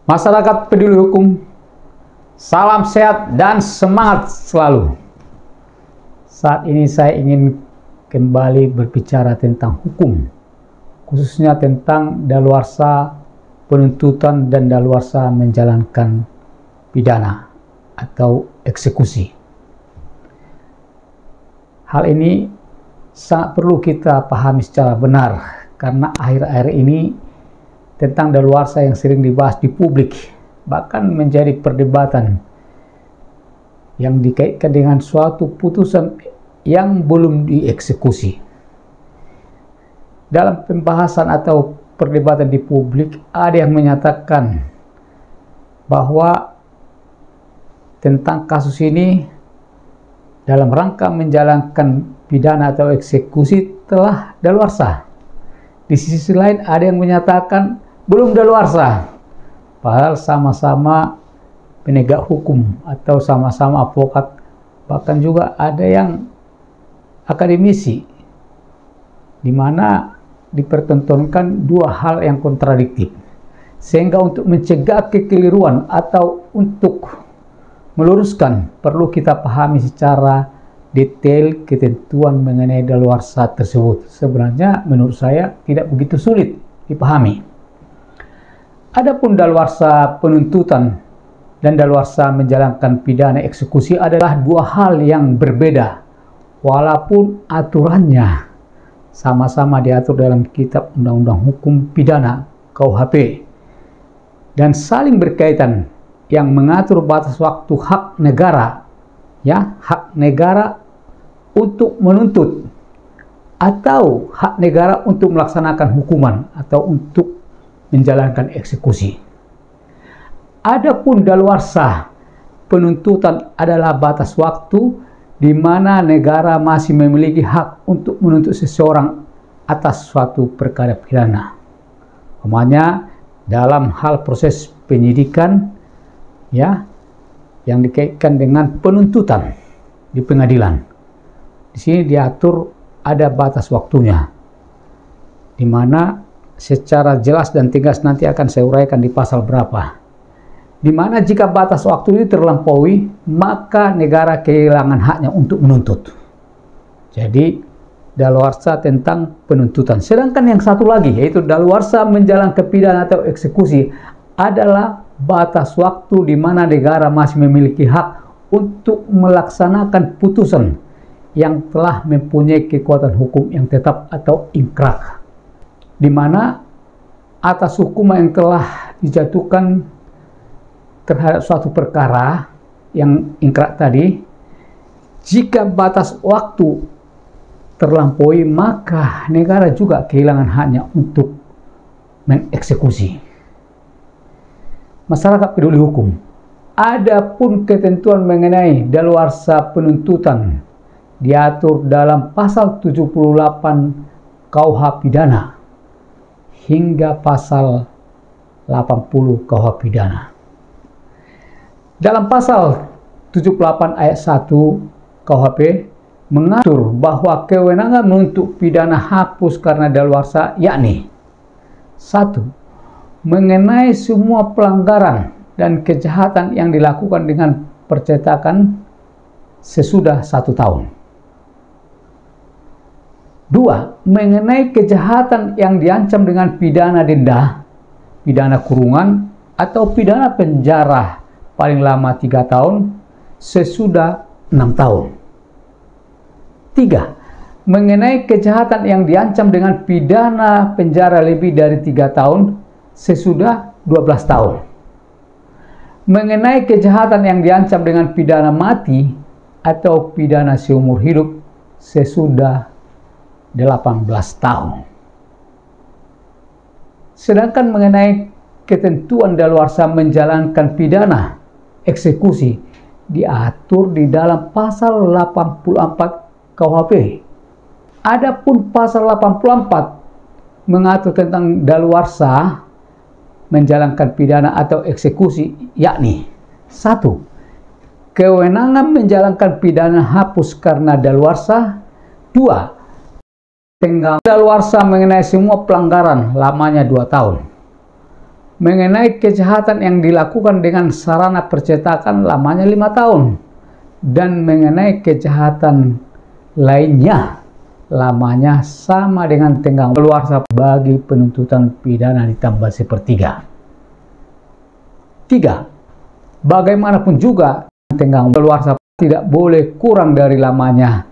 Masyarakat peduli hukum, salam sehat dan semangat selalu. Saat ini saya ingin kembali berbicara tentang hukum, khususnya tentang daluarsa penuntutan dan daluarsa menjalankan pidana atau eksekusi. Hal ini sangat perlu kita pahami secara benar karena akhir-akhir ini tentang daluarsa yang sering dibahas di publik, bahkan menjadi perdebatan yang dikaitkan dengan suatu putusan yang belum dieksekusi. Dalam pembahasan atau perdebatan di publik, ada yang menyatakan bahwa tentang kasus ini dalam rangka menjalankan pidana atau eksekusi telah daluarsa. Di sisi lain ada yang menyatakan belum daluarsa, padahal sama-sama penegak hukum atau sama-sama advokat, bahkan juga ada yang akademisi, di mana dipertontonkan dua hal yang kontradiktif, sehingga untuk mencegah kekeliruan atau untuk meluruskan perlu kita pahami secara detail ketentuan mengenai daluarsa tersebut. Sebenarnya menurut saya tidak begitu sulit dipahami. Adapun daluarsa penuntutan dan daluarsa menjalankan pidana eksekusi adalah dua hal yang berbeda, walaupun aturannya sama-sama diatur dalam Kitab Undang-Undang Hukum Pidana (KUHP) dan saling berkaitan, yang mengatur batas waktu hak negara, hak negara untuk menuntut atau hak negara untuk melaksanakan hukuman atau untuk menjalankan eksekusi. Adapun daluarsa penuntutan adalah batas waktu di mana negara masih memiliki hak untuk menuntut seseorang atas suatu perkara pidana. Umpamanya dalam hal proses penyidikan yang dikaitkan dengan penuntutan di pengadilan. Di sini diatur ada batas waktunya, di mana secara jelas dan tegas nanti akan saya uraikan di pasal berapa. Di mana jika batas waktu ini terlampaui, maka negara kehilangan haknya untuk menuntut. Jadi daluarsa tentang penuntutan. Sedangkan yang satu lagi, yaitu daluarsa menjalankan pidana atau eksekusi, adalah batas waktu di mana negara masih memiliki hak untuk melaksanakan putusan yang telah mempunyai kekuatan hukum yang tetap atau ingkrah, di mana atas hukuman yang telah dijatuhkan terhadap suatu perkara yang ingkrah tadi, jika batas waktu terlampaui, maka negara juga kehilangan haknya untuk mengeksekusi. Masyarakat peduli hukum, adapun ketentuan mengenai daluarsa penuntutan diatur dalam pasal 78 KUH Pidana hingga pasal 80 KUH Pidana. Dalam pasal 78 ayat 1 KUHP mengatur bahwa kewenangan menuntut pidana hapus karena daluarsa, yakni 1. Mengenai semua pelanggaran dan kejahatan yang dilakukan dengan percetakan sesudah 1 tahun. 2. Mengenai kejahatan yang diancam dengan pidana denda, pidana kurungan, atau pidana penjara paling lama 3 tahun sesudah 6 tahun. 3. Mengenai kejahatan yang diancam dengan pidana penjara lebih dari 3 tahun sesudah 12 tahun. Mengenai kejahatan yang diancam dengan pidana mati atau pidana seumur hidup sesudah 18 tahun. Sedangkan mengenai ketentuan daluarsa menjalankan pidana eksekusi diatur di dalam pasal 84 KUHP. Adapun pasal 84 mengatur tentang daluarsa menjalankan pidana atau eksekusi, yakni 1. Kewenangan menjalankan pidana hapus karena daluarsa. 2. Tenggang daluarsa mengenai semua pelanggaran lamanya 2 tahun. mengenai kejahatan yang dilakukan dengan sarana percetakan lamanya 5 tahun, dan mengenai kejahatan lainnya lamanya sama dengan tenggang luarsa bagi penuntutan pidana ditambah 1/3. 3. Bagaimanapun juga tenggang luarsa tidak boleh kurang dari lamanya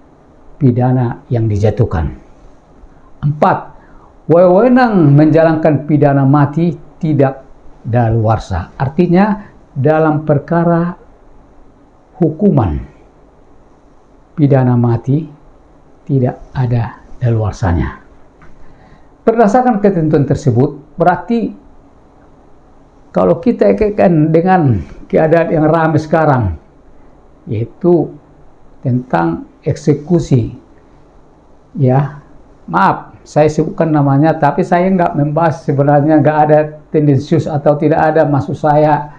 pidana yang dijatuhkan. 4. Wewenang menjalankan pidana mati tidak daluarsa. Artinya dalam perkara hukuman pidana mati tidak ada daluarsanya. Berdasarkan ketentuan tersebut, berarti kalau kita kaitkan dengan keadaan yang ramai sekarang, yaitu tentang eksekusi, ya maaf saya sebutkan namanya, tapi saya nggak membahas, sebenarnya nggak ada tendensius atau tidak ada maksud saya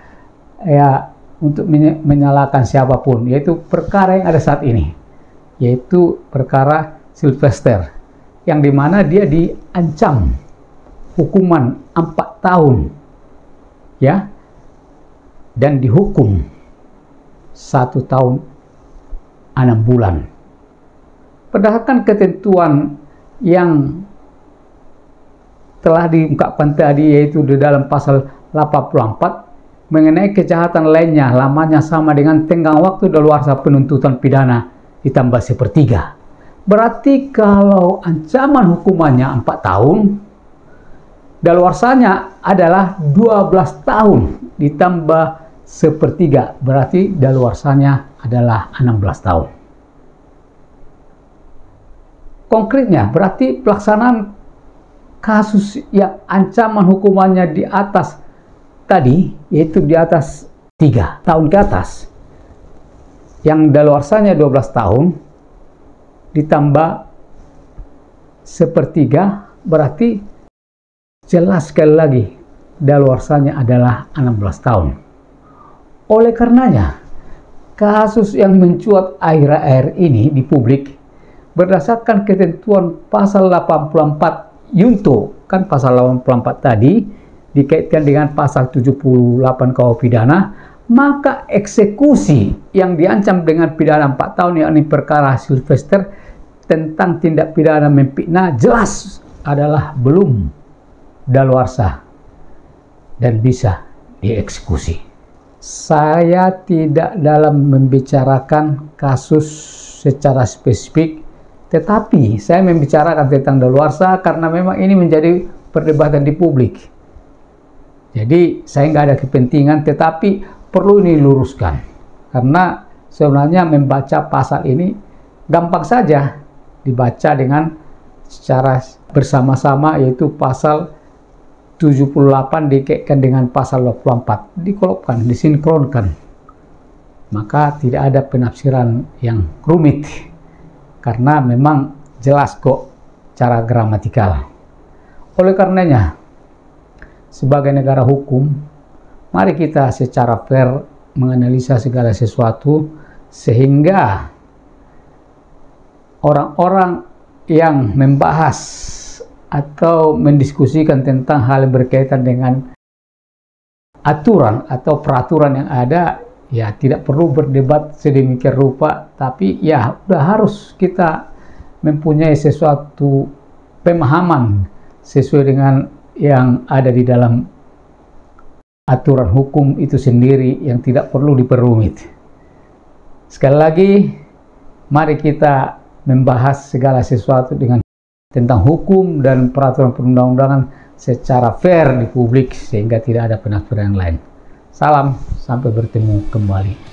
ya untuk menyalahkan siapapun, yaitu perkara yang ada saat ini, yaitu perkara Sylvester, yang dimana dia diancam hukuman 4 tahun, ya, dan dihukum 1 tahun 6 bulan. Berdasarkan ketentuan yang telah diungkapkan tadi, yaitu di dalam pasal 84 mengenai kejahatan lainnya lamanya sama dengan tenggang waktu daluarsa penuntutan pidana ditambah 1/3. Berarti kalau ancaman hukumannya 4 tahun, daluarsanya adalah 12 tahun ditambah 1/3, berarti daluarsanya adalah 16 tahun. Konkretnya berarti pelaksanaan kasus yang ancaman hukumannya di atas tadi, yaitu di atas 3 tahun ke atas, yang daluarsanya 12 tahun ditambah 1/3, berarti jelas sekali lagi daluarsanya adalah 16 tahun. Oleh karenanya, kasus yang mencuat akhir-akhir ini di publik berdasarkan ketentuan pasal 84 Yunto, kan pasal 84 tadi dikaitkan dengan pasal 78 KUH pidana, maka eksekusi yang diancam dengan pidana 4 tahun, yakni perkara Sylvester tentang tindak pidana memfitnah, jelas adalah belum daluarsa dan bisa dieksekusi. Saya tidak dalam membicarakan kasus secara spesifik, tetapi saya membicarakan tentang daluarsa karena memang ini menjadi perdebatan di publik. Jadi saya nggak ada kepentingan, tetapi perlu ini luruskan. Karena sebenarnya membaca pasal ini gampang saja dibaca dengan secara bersama-sama, yaitu pasal 78 dikaitkan dengan pasal 24, dikolokkan, disinkronkan. Maka tidak ada penafsiran yang rumit, karena memang jelas kok cara gramatikal. Oleh karenanya, sebagai negara hukum, mari kita secara fair menganalisa segala sesuatu, sehingga orang-orang yang membahas atau mendiskusikan tentang hal yang berkaitan dengan aturan atau peraturan yang ada, ya tidak perlu berdebat sedemikian rupa, tapi ya udah harus kita mempunyai sesuatu pemahaman sesuai dengan yang ada di dalam aturan hukum itu sendiri, yang tidak perlu diperumit. Sekali lagi, mari kita membahas segala sesuatu dengan tentang hukum dan peraturan perundang-undangan secara fair di publik, sehingga tidak ada penafsiran yang lain. Salam, sampai bertemu kembali.